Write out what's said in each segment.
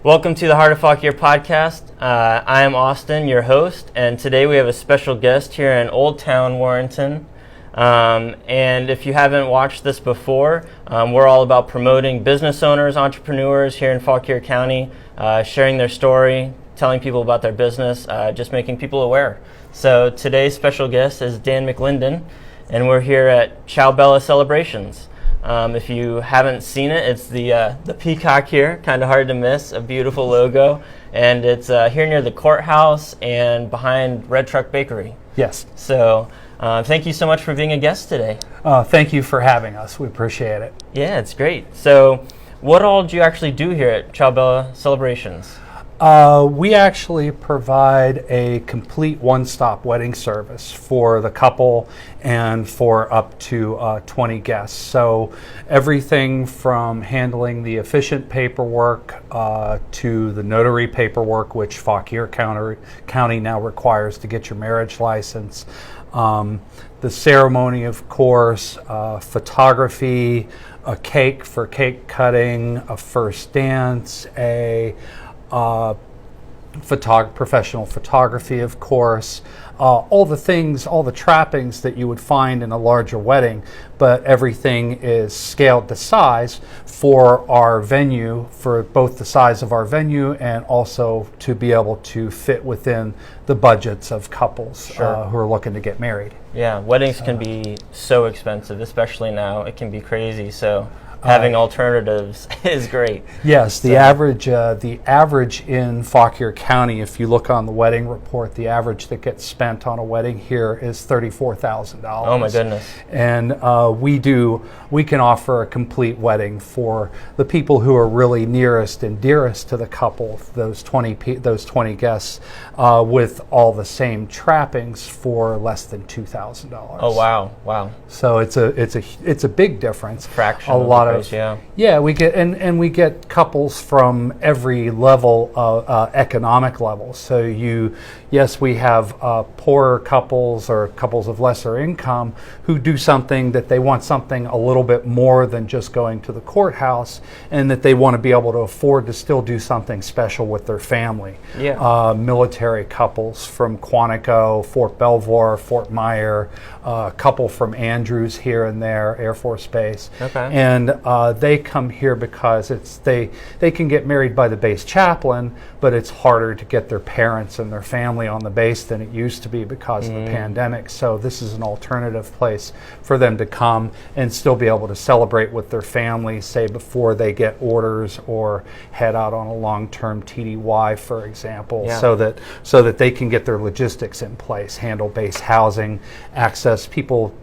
Welcome to the Heart of Fauquier podcast. I am Austin, your host, and today we have a special guest here in Old Town Warrenton. And if you haven't watched this before, we're all about promoting business owners, entrepreneurs here in Fauquier County, sharing their story, telling people about their business, just making people aware. So today's special guest is Dan McLinden, and we're here at Ciao Bella Celebrations. If you haven't seen it, it's the peacock here, kind of hard to miss, a beautiful logo, and it's here near the courthouse and behind Red Truck Bakery. Yes. So thank you so much for being a guest today. Thank you for having us. We appreciate it. Yeah, it's great. So what all do you actually do here at Ciao Bella Celebrations? We actually provide a complete one-stop wedding service for the couple and for up to 20 guests. So everything from handling the efficient paperwork to the notary paperwork, which Fauquier County now requires to get your marriage license. The ceremony, of course, photography, a cake for cake cutting, a first dance, professional photography, of course, all the things, all the trappings that you would find in a larger wedding, but everything is scaled to size for our venue, for both the size of our venue and also to be able to fit within the budgets of couples who are looking to get married. Yeah, weddings can be so expensive, especially now. It can be crazy, so having alternatives is great. Yes, the average in Fauquier County, if you look on the wedding report, the average that gets spent on a wedding here is $34,000. Oh my goodness! And we can offer a complete wedding for the people who are really nearest and dearest to the couple, those 20 guests, with all the same trappings for less than $2,000. Oh wow! So it's a big difference. Fraction. A lot. We get couples from every level of economic level. So we have poorer couples or couples of lesser income who do something that they want something a little bit more than just going to the courthouse, and that they want to be able to afford to still do something special with their family. Yeah. Military couples from Quantico, Fort Belvoir, Fort Myer, a couple from Andrews here and there, Air Force Base. Okay. And they come here because they can get married by the base chaplain, but it's harder to get their parents and their family on the base than it used to be because of the pandemic. So this is an alternative place for them to come and still be able to celebrate with their family, say before they get orders or head out on a long-term TDY, for example, so that they can get their logistics in place, handle base housing, access people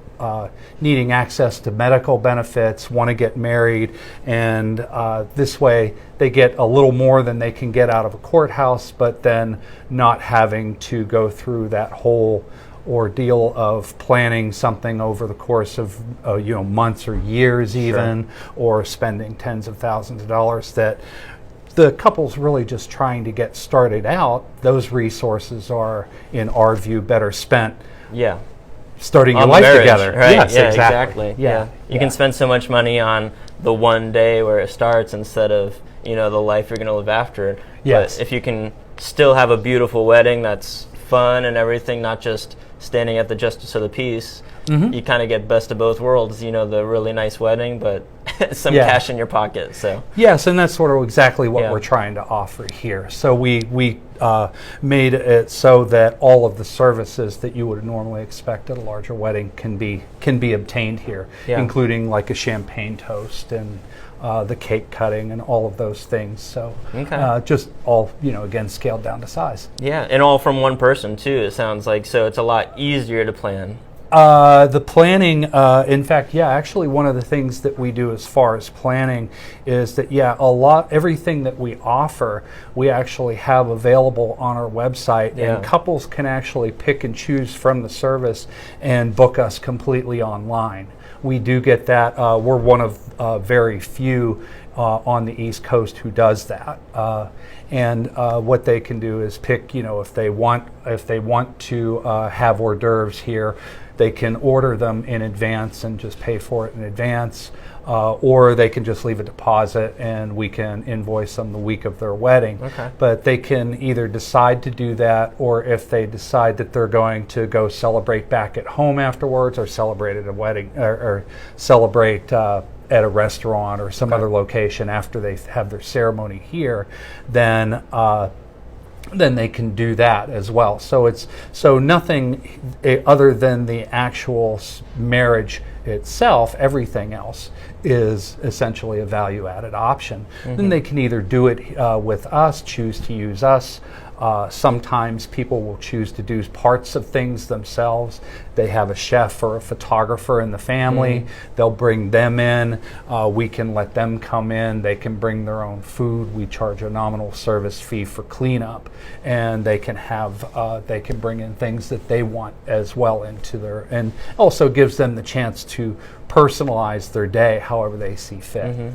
needing access to medical benefits, want to get married, and this way they get a little more than they can get out of a courthouse, but then not having to go through that whole ordeal of planning something over the course of months or years even, or spending tens of thousands of dollars that the couple's really just trying to get started out. Those resources are, in our view, better spent starting your life marriage, together. Right? Yes, yeah, exactly. You can spend so much money on the one day where it starts instead of the life you're going to live after it. Yes. But if you can still have a beautiful wedding that's fun and everything, not just standing at the justice of the peace, you kind of get best of both worlds. The really nice wedding, but some cash in your pocket. So yes, and that's sort of exactly what we're trying to offer here. So we made it so that all of the services that you would normally expect at a larger wedding can be obtained here, including like a champagne toast and the cake cutting and all of those things. So just all again scaled down to size. Yeah, and all from one person too. It sounds like, so it's a lot easier to plan. The planning, in fact, actually one of the things that we do as far as planning is that, everything that we offer, we actually have available on our website, and couples can actually pick and choose from the service and book us completely online. We do get that. We're one of very few on the East Coast who does that. And what they can do is pick, if they want to have hors d'oeuvres here, they can order them in advance and just pay for it in advance. Or they can just leave a deposit and we can invoice them the week of their wedding. Okay. But they can either decide to do that, or if they decide that they're going to go celebrate back at home afterwards, or celebrate at a wedding, or celebrate at a restaurant or some other location after they have their ceremony here, then they can do that as well. So nothing other than the actual marriage itself. Everything else is essentially a value-added option. Then they can either do it with us, choose to use us. Sometimes people will choose to do parts of things themselves. They have a chef or a photographer in the family. They'll bring them in. We can let them come in. They can bring their own food. We charge a nominal service fee for cleanup, and they can bring in things that they want as well into their, and also gives them the chance to personalize their day however they see fit.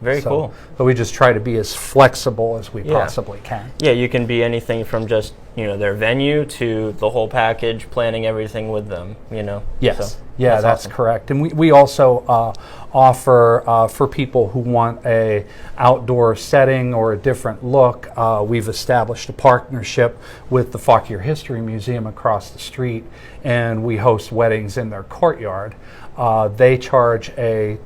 Very cool. So we just try to be as flexible as we possibly can. Yeah, you can be anything from just, their venue to the whole package, planning everything with them, Yes. So, that's awesome. correct. And we also offer for people who want a outdoor setting or a different look, we've established a partnership with the Fauquier History Museum across the street, and we host weddings in their courtyard. They charge a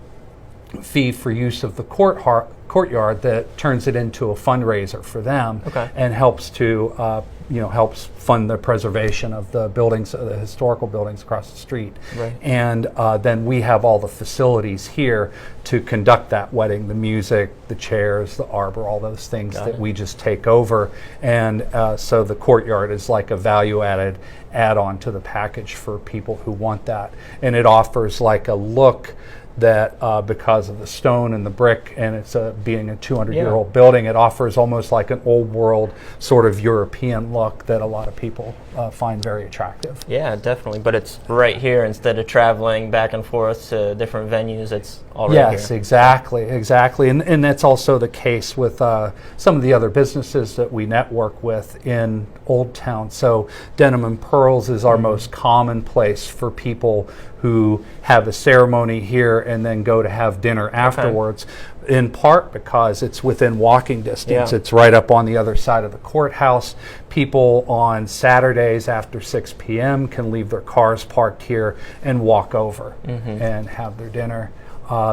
fee for use of the courtyard that turns it into a fundraiser for them, and helps to helps fund the preservation of the buildings, the historical buildings across the street. Right. And then we have all the facilities here to conduct that wedding: the music, the chairs, the arbor, all those things that we just take over. And so the courtyard is like a value-added add-on to the package for people who want that, and it offers like a look that because of the stone and the brick, and it's being a 200-year-old building, it offers almost like an old world sort of European look that a lot of people find very attractive. Yeah, definitely. But it's right here instead of traveling back and forth to different venues. It's all right here. Yes, exactly. And that's also the case with some of the other businesses that we network with in Old Town. So Denim and Pearls is our most common place for people who have a ceremony here and then go to have dinner afterwards, in part because it's within walking distance. It's right up on the other side of the courthouse. People on Saturdays after 6 p.m. can leave their cars parked here and walk over and have their dinner.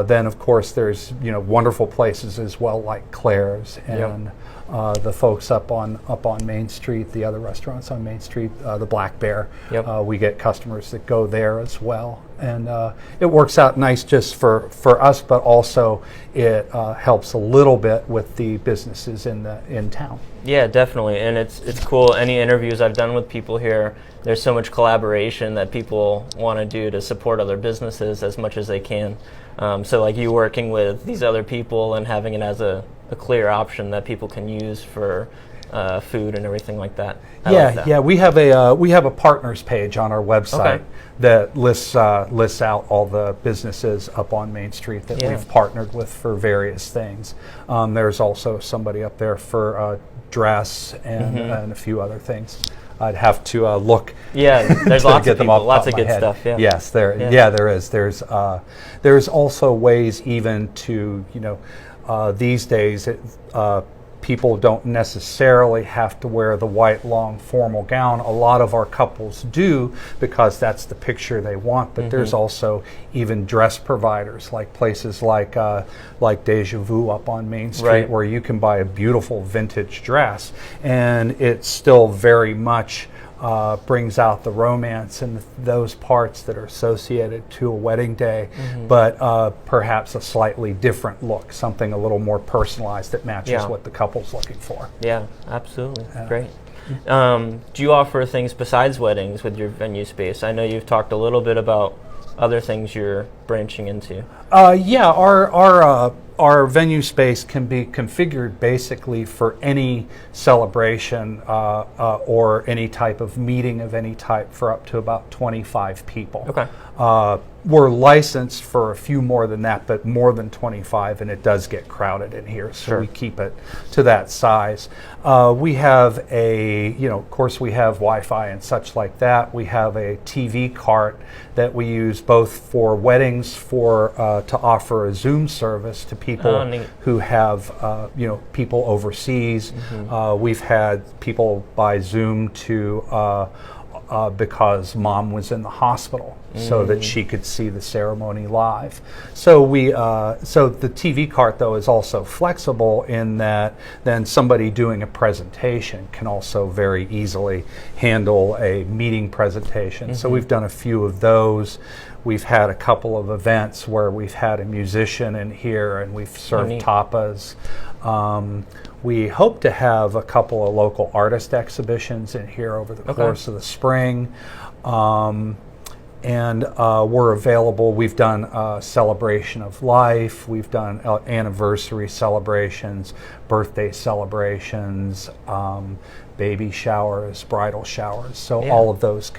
Then, of course, there's wonderful places as well, like Claire's and the folks up on Main Street, the other restaurants on Main Street, the Black Bear. We get customers that go there as well, and it works out nice just for us, but also it helps a little bit with the businesses in town. Yeah, definitely, and it's cool. Any interviews I've done with people here, there's so much collaboration that people want to do to support other businesses as much as they can. So like you working with these other people and having it as a clear option that people can use for food and everything like that. I like that. Yeah. We have a partners page on our website that lists out all the businesses up on Main Street that we've partnered with for various things. There's also somebody up there for dress and a few other things. I'd have to look. Yeah, there's lots of people, lots of good stuff. Yeah. Yes, there is. There's also ways even to these days people don't necessarily have to wear the white long formal gown. A lot of our couples do because that's the picture they want. But there's also even dress providers, like places like Deja Vu up on Main Street, where you can buy a beautiful vintage dress, and it's still very much brings out the romance and those parts that are associated to a wedding day, but perhaps a slightly different look, something a little more personalized that matches what the couple's looking for. Yeah, absolutely. Great. Do you offer things besides weddings with your venue space? I know you've talked a little bit about other things you're branching into? Yeah, our venue space can be configured basically for any celebration or any type of meeting of any type for up to about 25 people. Okay. We're licensed for a few more than that, but more than 25, and it does get crowded in here, so Sure. we keep it to that size. We have of course we have Wi-Fi and such like that. We have a TV cart that we use both for weddings to offer a Zoom service to people who have, people overseas. We've had people by Zoom because mom was in the hospital, so that she could see the ceremony live. So the TV cart though is also flexible in that then somebody doing a presentation can also very easily handle a meeting presentation. So we've done a few of those. We've had a couple of events where we've had a musician in here and we've served tapas. We hope to have a couple of local artist exhibitions in here over the course of the spring. And we're available. We've done celebration of life. We've done anniversary celebrations, birthday celebrations, baby showers, bridal showers. So all of those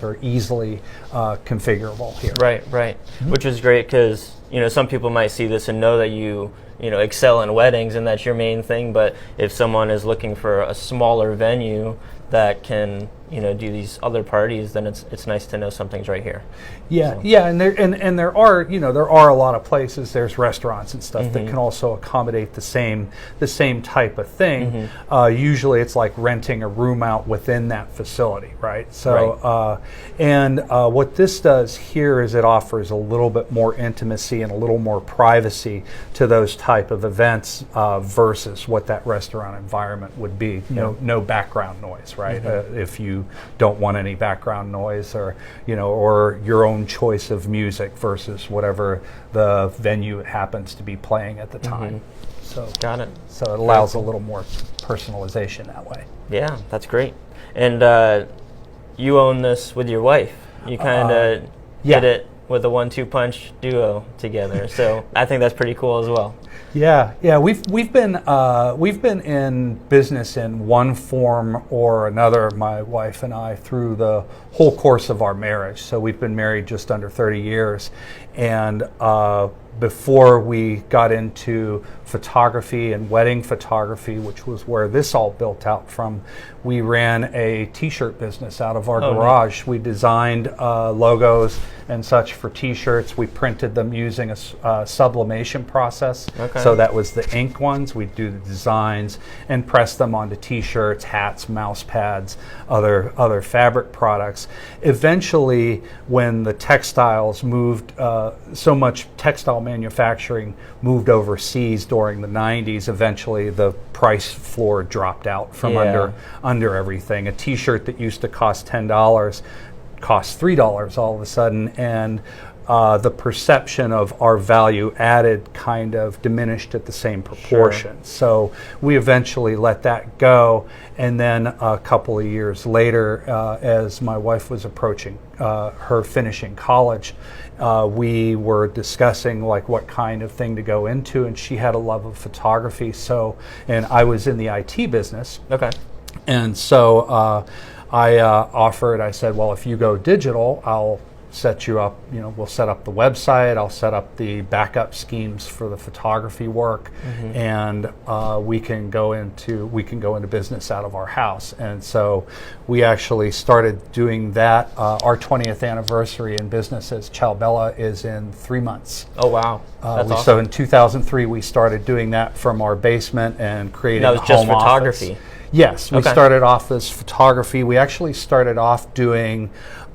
are easily configurable here. Right. Which is great because some people might see this and know that you excel in weddings and that's your main thing. But if someone is looking for a smaller venue that can do these other parties, then it's nice to know something's right here. And there are a lot of places. There's restaurants and stuff that can also accommodate the same type of thing. Usually it's like renting a room out within that facility, right? So what this does here is it offers a little bit more intimacy and a little more privacy to those type of events versus what that restaurant environment would be. No background noise, right? If you don't want any background noise, or your own choice of music versus whatever the venue happens to be playing at the time. So got it. So it allows a little more personalization that way. Yeah, that's great. And you own this with your wife. You kind of did it with a 1-2 punch duo together. So I think that's pretty cool as well. Yeah. We've been in business in one form or another, my wife and I, through the whole course of our marriage. So we've been married just under 30 years, and before we got into photography and wedding photography, which was where this all built out from, we ran a t-shirt business out of our garage. Nice. We designed logos and such for t-shirts. We printed them using a sublimation process. So that was the ink ones. We'd do the designs and press them onto t-shirts, hats, mouse pads, other fabric products. Eventually, when the textiles moved, so much textile manufacturing moved overseas during the 90s, eventually the price floor dropped out from under everything. A t-shirt that used to cost $10 cost $3 all of a sudden, and the perception of our value added kind of diminished at the same proportion. So we eventually let that go, and then a couple of years later, as my wife was approaching her finishing college, we were discussing like what kind of thing to go into, and she had a love of photography. And I was in the IT business. And so I said, well, if you go digital, I'll set you up, we'll set up the website, I'll set up the backup schemes for the photography work, and we can go into business out of our house. And so we actually started doing that. Our 20th anniversary in business as Ciao Bella is in 3 months. Oh wow. That's awesome. So in 2003 we started doing that from our basement and creating a home office. That was just photography? Office. Yes, we started off as photography. We actually started off doing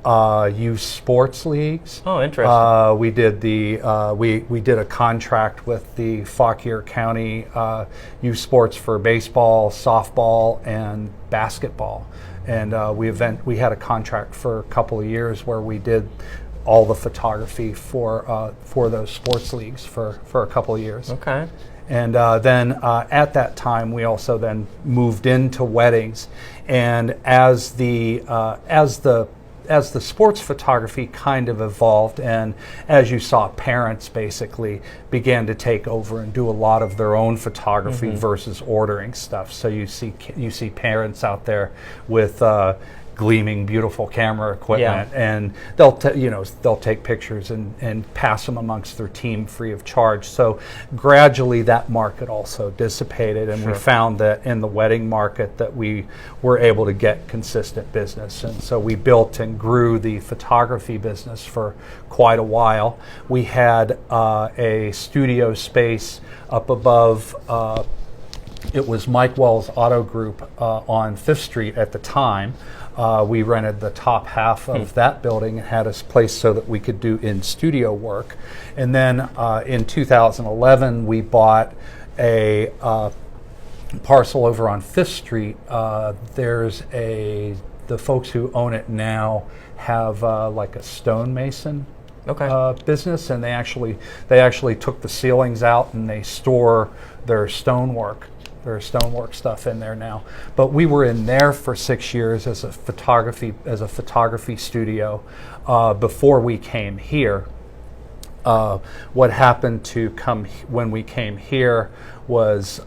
youth sports leagues. Oh, interesting. We did we did a contract with the Fauquier County youth sports for baseball, softball, and basketball, and we had a contract for a couple of years where we did all the photography for those sports leagues for a couple of years. And then at that time, we also then moved into weddings, and as the as the sports photography kind of evolved, and as you saw, parents basically began to take over and do a lot of their own photography versus ordering stuff. So you see parents out there with gleaming, beautiful camera equipment, and they'll take pictures and pass them amongst their team free of charge. So gradually that market also dissipated, and we found that in the wedding market that we were able to get consistent business, and so we built and grew the photography business for quite a while. We had a studio space up above. It was Mike Wells Auto Group on 5th Street at the time. We rented the top half of that building and had a place so that we could do in-studio work. And then in 2011, we bought a parcel over on 5th Street. The folks who own it now have like a stonemason business, and they actually took the ceilings out and they store their stonework stuff in there now. But we were in there for 6 years as a photography studio before we came here. What happened when we came here was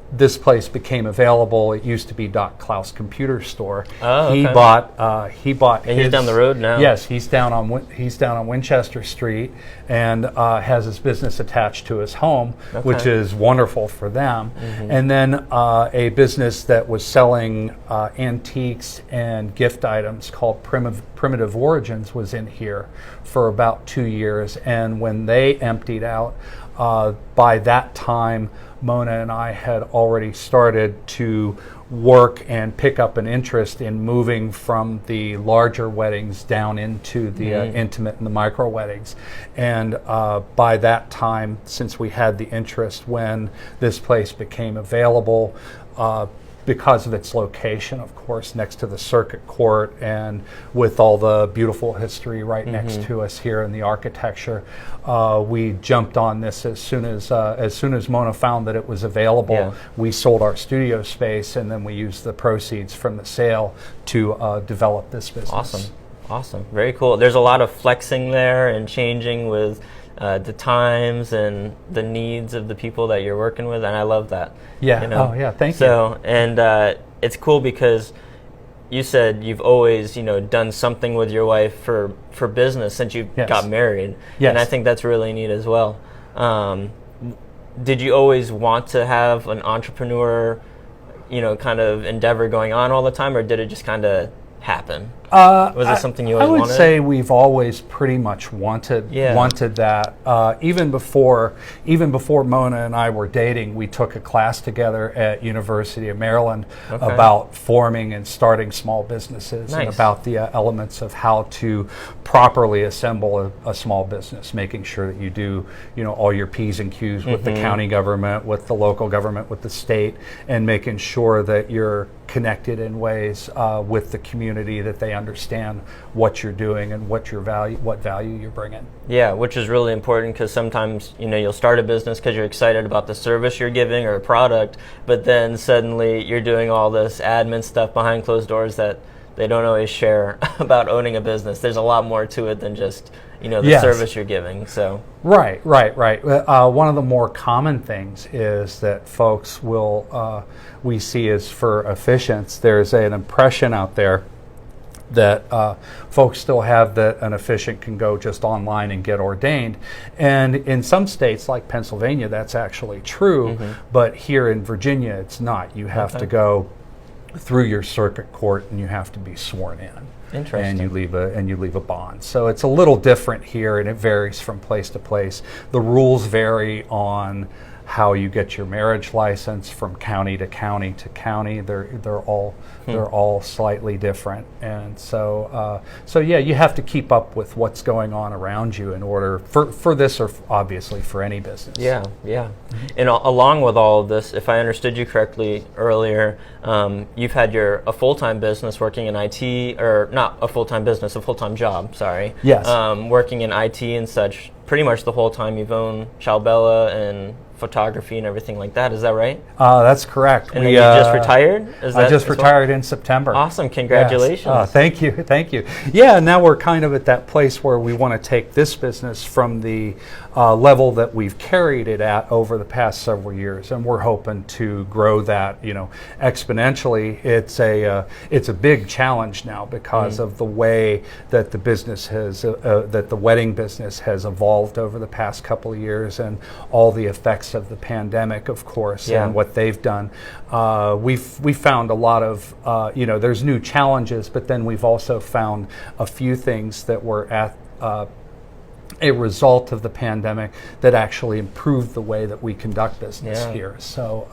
this place became available. It used to be Doc Klaus Computer Store. Oh, okay. He bought. And he's down the road now. Yes, he's down on Winchester Street, and has his business attached to his home, which is wonderful for them. And then a business that was selling antiques and gift items called Primitive Origins was in here for about 2 years. And when they emptied out, by that time, Mona and I had already started to work and pick up an interest in moving from the larger weddings down into the intimate and the micro weddings. And by that time, since we had the interest when this place became available, because of its location, of course, next to the circuit court and with all the beautiful history right next to us here in the architecture, we jumped on this as soon as Mona found that it was available. We sold our studio space, and then we used the proceeds from the sale to develop this business. Awesome, very cool. There's a lot of flexing there and changing with the times and the needs of the people that you're working with, and I love that. Thank you. So, and it's cool because you said you've always, done something with your wife for business since you got married. And I think that's really neat as well. Did you always want to have an entrepreneur, kind of endeavor going on all the time, or did it just kind of happen? Was it something you always wanted? I would say we've always pretty much wanted that. Even before Mona and I were dating, we took a class together at University of Maryland about forming and starting small businesses and about the elements of how to properly assemble a small business, making sure that you do all your P's and Q's with the county government, with the local government, with the state, and making sure that you're connected in ways with the community, that they understand what you're doing and what value you're bringing. Yeah, which is really important, because sometimes you'll start a business because you're excited about the service you're giving or a product, but then suddenly you're doing all this admin stuff behind closed doors that they don't always share about owning a business. There's a lot more to it than just the service you're giving. So right. One of the more common things is that folks we see as for officiants. There's an impression out there that folks still have that an officiant can go just online and get ordained. And in some states like Pennsylvania, that's actually true, but here in Virginia, it's not. You have to go through your circuit court, and you have to be sworn in. Interesting. And you leave a bond. So it's a little different here, and it varies from place to place. The rules vary on how you get your marriage license from county to county to county. They're all slightly different, and so you have to keep up with what's going on around you in order for this, or obviously for any business. Yeah. And along with all of this, if I understood you correctly earlier, you've had a full-time business working in IT, or not a full-time business, a full-time job. Sorry. Yes. Working in IT and such. Pretty much the whole time you've owned Ciao Bella and photography and everything like that. Is that right? That's correct. And then you just retired? I just retired in September. Awesome. Congratulations. Yes. Thank you. Thank you. Yeah, now we're kind of at that place where we want to take this business from the level that we've carried it at over the past several years, and we're hoping to grow that, exponentially. It's a big challenge now because of the way that the business has, that the wedding business has evolved over the past couple of years, and all the effects of the pandemic, of course, and what they've done. We've found a lot of, there's new challenges, but then we've also found a few things that were at a result of the pandemic that actually improved the way that we conduct business here. So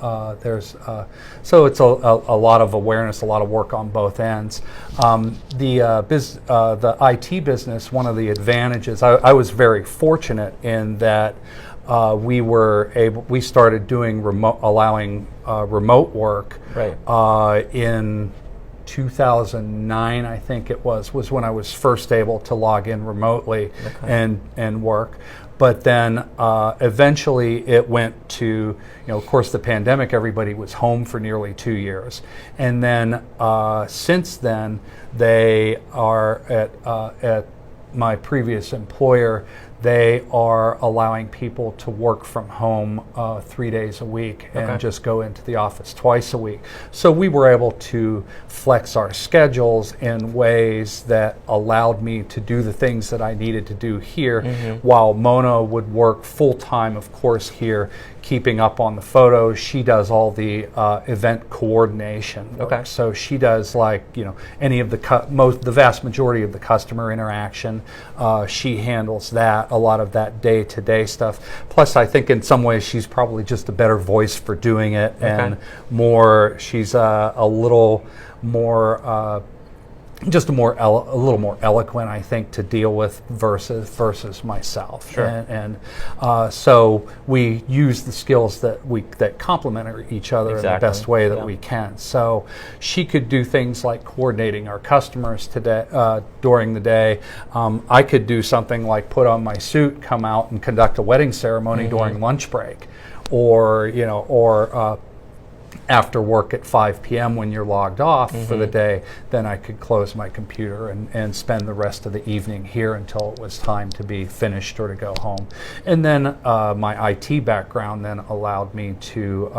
so it's a lot of awareness, a lot of work on both ends. The IT business, one of the advantages, I was very fortunate in that we started doing allowing remote work in 2009, I think it was when I was first able to log in remotely and work. But then eventually it went to, of course, the pandemic, everybody was home for nearly 2 years. And then since then, they are at my previous employer, they are allowing people to work from home 3 days a week and just go into the office twice a week. So we were able to flex our schedules in ways that allowed me to do the things that I needed to do here, while Mona would work full-time, of course, here, keeping up on the photos. She does all the event coordination work. So she does, any of the vast majority of the customer interaction. She handles that, a lot of that day-to-day stuff. Plus, I think in some ways she's probably just a better voice for doing it, and she's a little more just a little more eloquent, I think, to deal with versus myself. Sure. And so we use the skills that complement each other in the best way that we can. So she could do things like coordinating our customers today during the day. I could do something like put on my suit, come out and conduct a wedding ceremony during lunch break, or after work at 5 p.m. when you're logged off for the day. Then I could close my computer and spend the rest of the evening here until it was time to be finished or to go home. And then my IT background then allowed me to,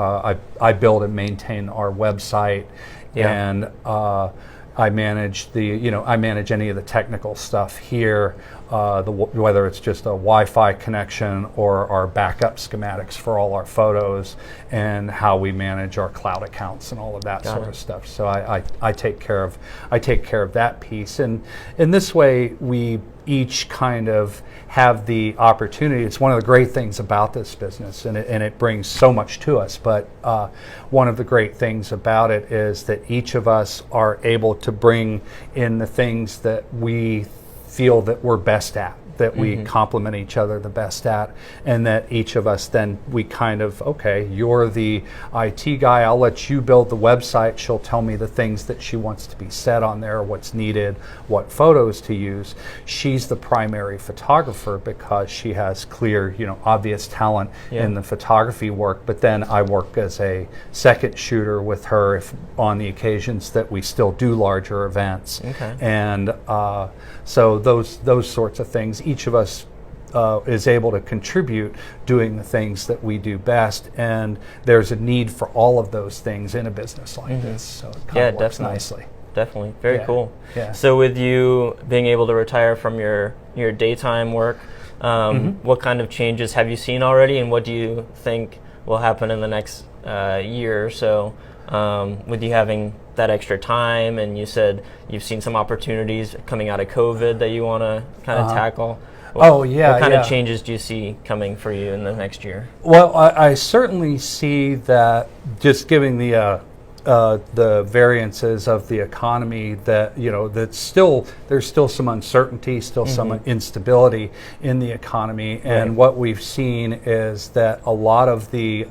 I build and maintain our website, and I manage I manage any of the technical stuff here, whether it's just a Wi-Fi connection or our backup schematics for all our photos, and how we manage our cloud accounts and all of that sort of stuff. So I take care of that piece, and in this way we each kind of have the opportunity. It's one of the great things about this business, and it brings so much to us, but one of the great things about it is that each of us are able to bring in the things that we feel that we're best at, that we complement each other the best at, and that each of us then we kind of, you're the IT guy, I'll let you build the website, she'll tell me the things that she wants to be said on there, what's needed, what photos to use. She's the primary photographer because she has clear, obvious talent in the photography work, but then I work as a second shooter with her on the occasions that we still do larger events. And so those sorts of things. Each of us is able to contribute doing the things that we do best, and there's a need for all of those things in a business like this. So it kind of works nicely. Definitely, very cool. Yeah. So with you being able to retire from your daytime work, what kind of changes have you seen already, and what do you think will happen in the next year or so with you having that extra time? And you said you've seen some opportunities coming out of COVID that you want to kind of tackle. What kind of changes do you see coming for you in the next year? Well, I certainly see that just giving the the variances of the economy that, there's still some uncertainty, still some instability in the economy. And what we've seen is that a lot of the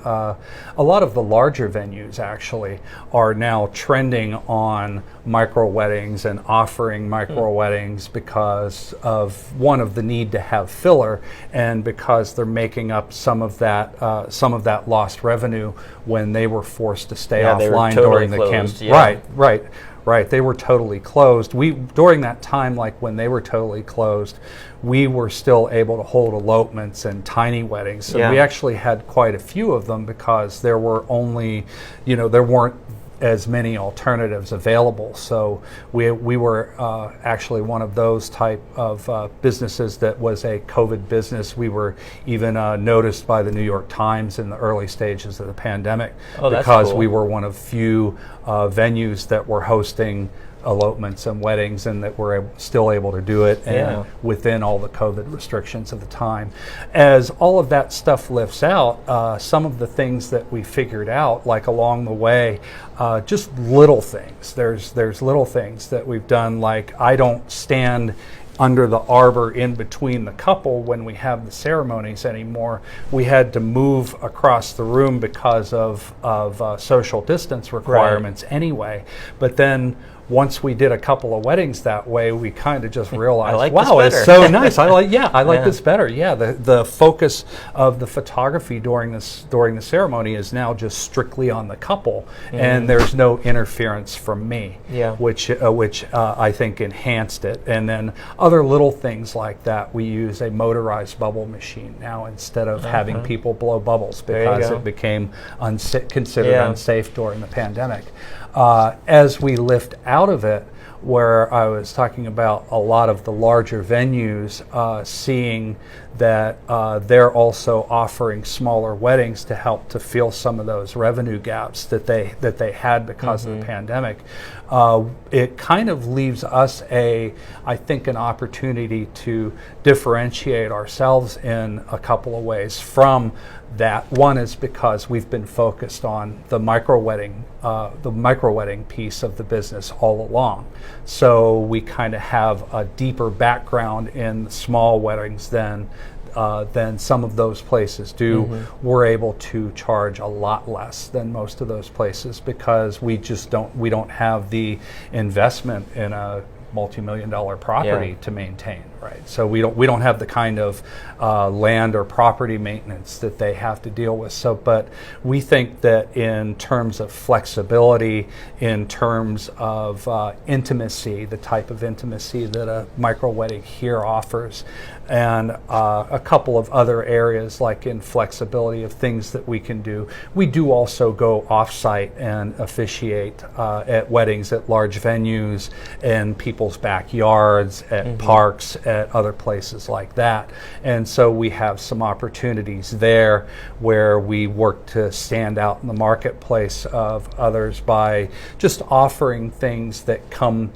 larger venues actually are now trending on micro weddings and offering micro weddings because of the need to have filler, and because they're making up some of that lost revenue when they were forced to stay offline during the campaign. Right. They were totally closed. During that time, like when they were totally closed, we were still able to hold elopements and tiny weddings. So we actually had quite a few of them because there were only, there weren't as many alternatives available. So we were actually one of those type of businesses that was a COVID business. We were even noticed by the New York Times in the early stages of the pandemic because we were one of few venues that were hosting elopements and weddings, and that we're still able to do it and within all the COVID restrictions of the time. As all of that stuff lifts out, some of the things that we figured out, like along the way, just little things. There's little things that we've done, like I don't stand under the arbor in between the couple when we have the ceremonies anymore. We had to move across the room because of social distance requirements anyway. But then once we did a couple of weddings that way, we kind of just realized, wow, it's so nice. I like this better. Yeah, the focus of the photography during the ceremony is now just strictly on the couple, and there's no interference from me. Which I think enhanced it. And then other little things like that, we use a motorized bubble machine now instead of having people blow bubbles because it became considered unsafe during the pandemic. As we lift out of it, where I was talking about a lot of the larger venues seeing that they're also offering smaller weddings to help to fill some of those revenue gaps that they had because of the pandemic. It kind of leaves us I think an opportunity to differentiate ourselves in a couple of ways from that. One is because we've been focused on the micro wedding piece of the business all along. So we kind of have a deeper background in small weddings than some of those places do. We're able to charge a lot less than most of those places because we don't have the investment in a multi-million-dollar property to maintain, right? So we don't have the kind of land or property maintenance that they have to deal with. So, but we think that in terms of flexibility, in terms of intimacy, the type of intimacy that a micro wedding here offers, and a couple of other areas like in flexibility of things that we can do. We do also go off-site and officiate at weddings at large venues and people's backyards, at parks, at other places like that. And so we have some opportunities there where we work to stand out in the marketplace of others by just offering things that come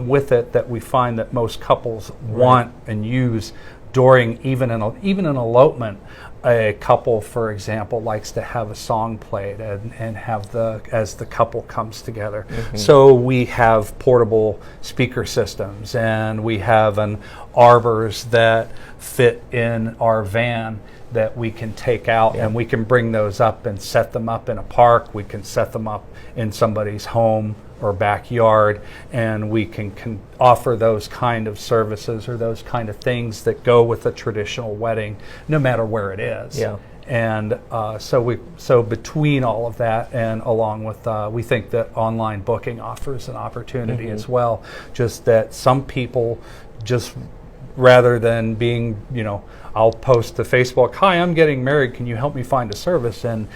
with it that we find that most couples want and use during even an elopement. A couple, for example, likes to have a song played and have as the couple comes together. So we have portable speaker systems, and we have an arbors that fit in our van that we can take out, and we can bring those up and set them up in a park. We can set them up in somebody's home or backyard, and we can offer those kind of services or those kind of things that go with a traditional wedding, no matter where it is. And so between all of that, and along with we think that online booking offers an opportunity as well. Just that some people just, rather than being, I'll post to Facebook, "Hi, I'm getting married. Can you help me find a service?" And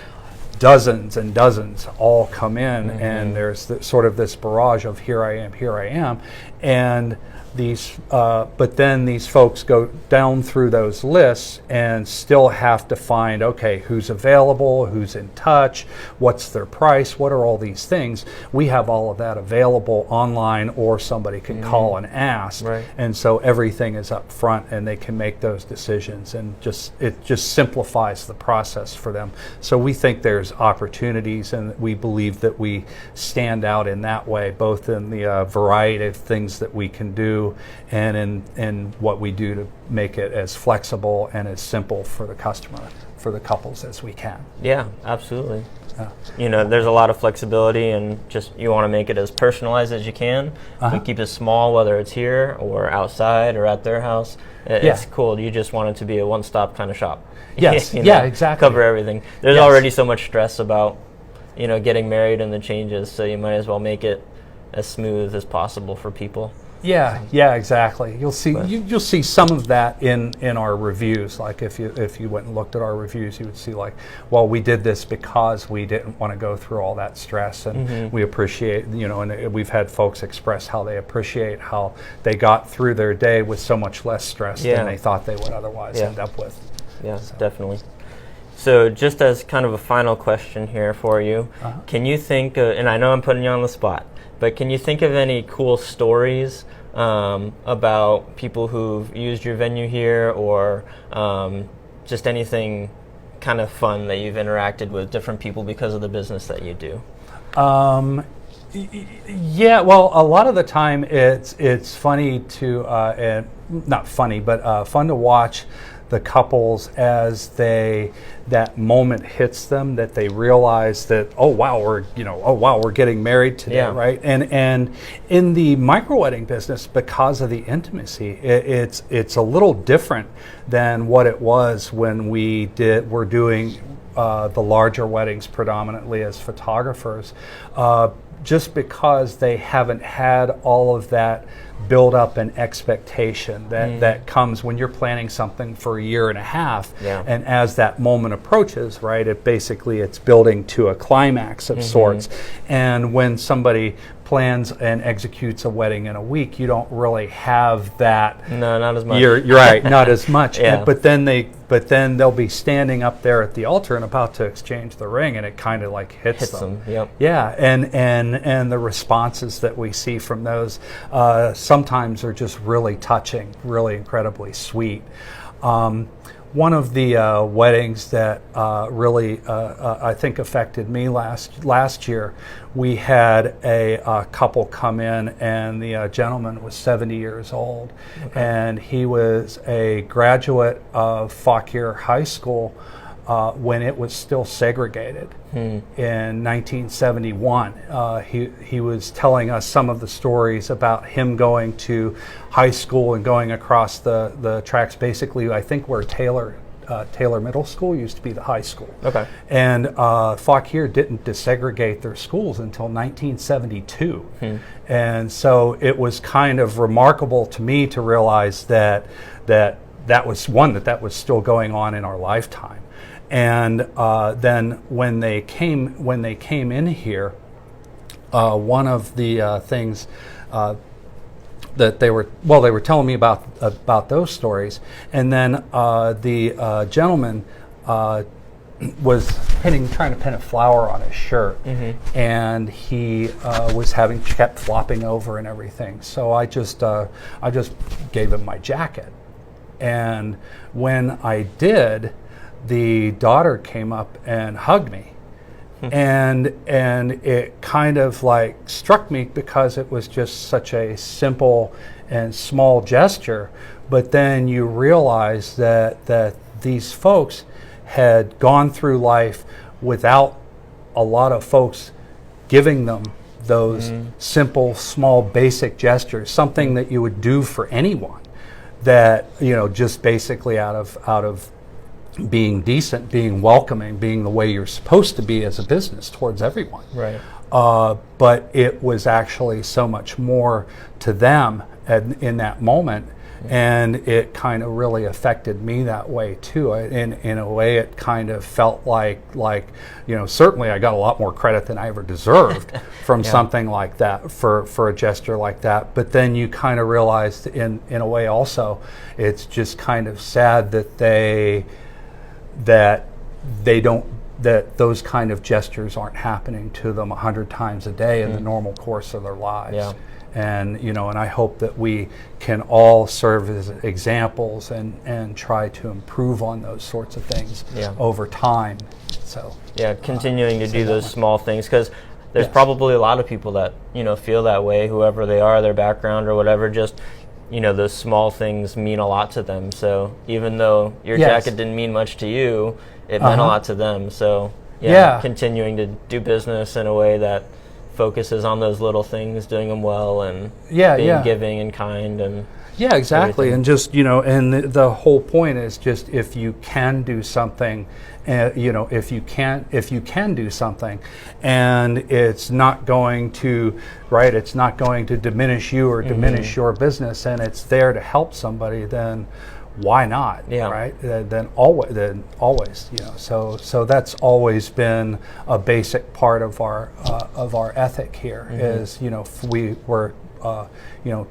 dozens and dozens all come in, and there's sort of this barrage of here I am, and but then these folks go down through those lists and still have to find, okay, who's available, who's in touch, what's their price, what are all these things. We have all of that available online, or somebody can call and ask. Right. And so everything is up front and they can make those decisions, and it just simplifies the process for them. So we think there's opportunities, and we believe that we stand out in that way, both in the variety of things that we can do and in what we do to make it as flexible and as simple for the customer, for the couples, as we can. Yeah, absolutely. There's a lot of flexibility, and just you want to make it as personalized as you can. You keep it small, whether it's here or outside or at their house. It's cool. You just want it to be a one-stop kind of shop. Yes, exactly. Cover everything. There's already so much stress about, getting married and the changes, so you might as well make it as smooth as possible for people. Yeah, exactly. You'll see some of that in our reviews. Like if you went and looked at our reviews, you would see like, well, we did this because we didn't want to go through all that stress, and we appreciate, and we've had folks express how they appreciate how they got through their day with so much less stress than they thought they would otherwise end up with. Yeah, definitely. So just as kind of a final question here for you, can you think of, and I know I'm putting you on the spot, but can you think of any cool stories about people who've used your venue here, or just anything kind of fun that you've interacted with different people because of the business that you do? Yeah, well, a lot of the time it's funny to, and not funny, but fun to watch the couples as that moment hits them, that they realize that, oh wow, we're getting married today, right? And in the micro wedding business, because of the intimacy, it's a little different than what it was when we're doing the larger weddings predominantly as photographers, just because they haven't had all of that build up and expectation that comes when you're planning something for a year and a half, and as that moment approaches, right, it's building to a climax of sorts. And when somebody plans and executes a wedding in a week, you don't really have that. No, not as much. You're right, not as much. Yeah. But then they'll be standing up there at the altar and about to exchange the ring, and it kind of like hits them. Yep. Yeah, and the responses that we see from those sometimes are just really touching, really incredibly sweet. One of the weddings that really I think affected me last year, we had a couple come in, and the gentleman was 70 years old, and he was a graduate of Fauquier High School when it was still segregated in 1971. He was telling us some of the stories about him going to high school and going across the tracks, basically, I think where Taylor Middle School used to be the high school. Okay. And Fauquier didn't desegregate their schools until 1972. And so it was kind of remarkable to me to realize that was still going on in our lifetime. And then when they came in here, one of the things that they were telling me about those stories, and then the gentleman was trying to pin a flower on his shirt, and he kept flopping over and everything. So I just gave him my jacket, and when I did, the daughter came up and hugged me. And it kind of like struck me because it was just such a simple and small gesture, but then you realize that these folks had gone through life without a lot of folks giving them those simple, small, basic gestures, something that you would do for anyone, that, just basically out of being decent, being welcoming, being the way you're supposed to be as a business towards everyone. Right. But it was actually so much more to them in that moment. And it kind of really affected me that way too. In a way, it kind of felt like certainly I got a lot more credit than I ever deserved from something like that, for a gesture like that. But then you kind of realized in a way also, it's just kind of sad that that those kind of gestures aren't happening to them 100 times a day in the normal course of their lives. Yeah. And and I hope that we can all serve as examples and try to improve on those sorts of things over time. So continuing to do those small things, because there's probably a lot of people that feel that way, whoever they are, their background or whatever. Just those small things mean a lot to them. So even though your jacket didn't mean much to you, it meant a lot to them. So continuing to do business in a way that focuses on those little things, doing them well, and being giving and kind, and exactly. everything. And just and the whole point is just if you can do something, if you can do something, and it's not going to diminish you or diminish your business, and it's there to help somebody, then why not? Right? Then always. So that's always been a basic part of our ethic here. Is we're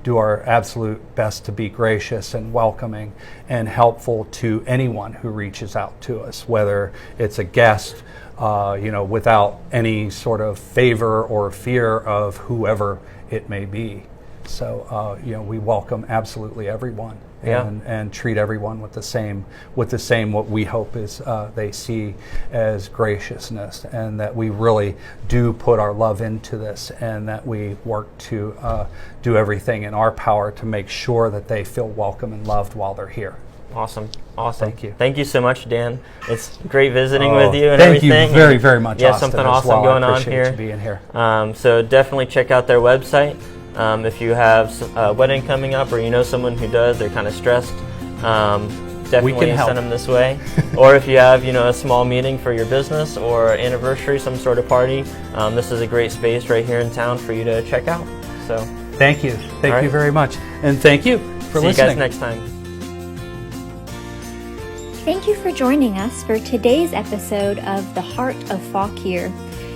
do our absolute best to be gracious and welcoming and helpful to anyone who reaches out to us, whether it's a guest, without any sort of favor or fear of whoever it may be. So we welcome absolutely everyone. And treat everyone with the same what we hope is they see as graciousness, and that we really do put our love into this, and that we work to do everything in our power to make sure that they feel welcome and loved while they're here. Awesome. Thank you so much, Dan. It's great visiting with you and thank everything. Thank you very, very much, Austin, something awesome going on here. You being here. So definitely check out their website. If you have a wedding coming up, or someone who does, they're kind of stressed, definitely send them this way. Or if you have a small meeting for your business or anniversary, some sort of party, this is a great space right here in town for you to check out. So thank you very much, and thank you for listening. See you guys next time. Thank you for joining us for today's episode of The Heart of Fauquier.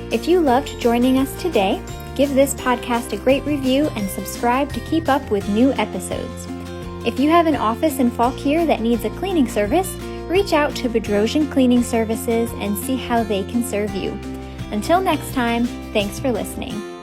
If you loved joining us today, give this podcast a great review and subscribe to keep up with new episodes. If you have an office in Fauquier that needs a cleaning service, reach out to Bedrosian Cleaning Services and see how they can serve you. Until next time, thanks for listening.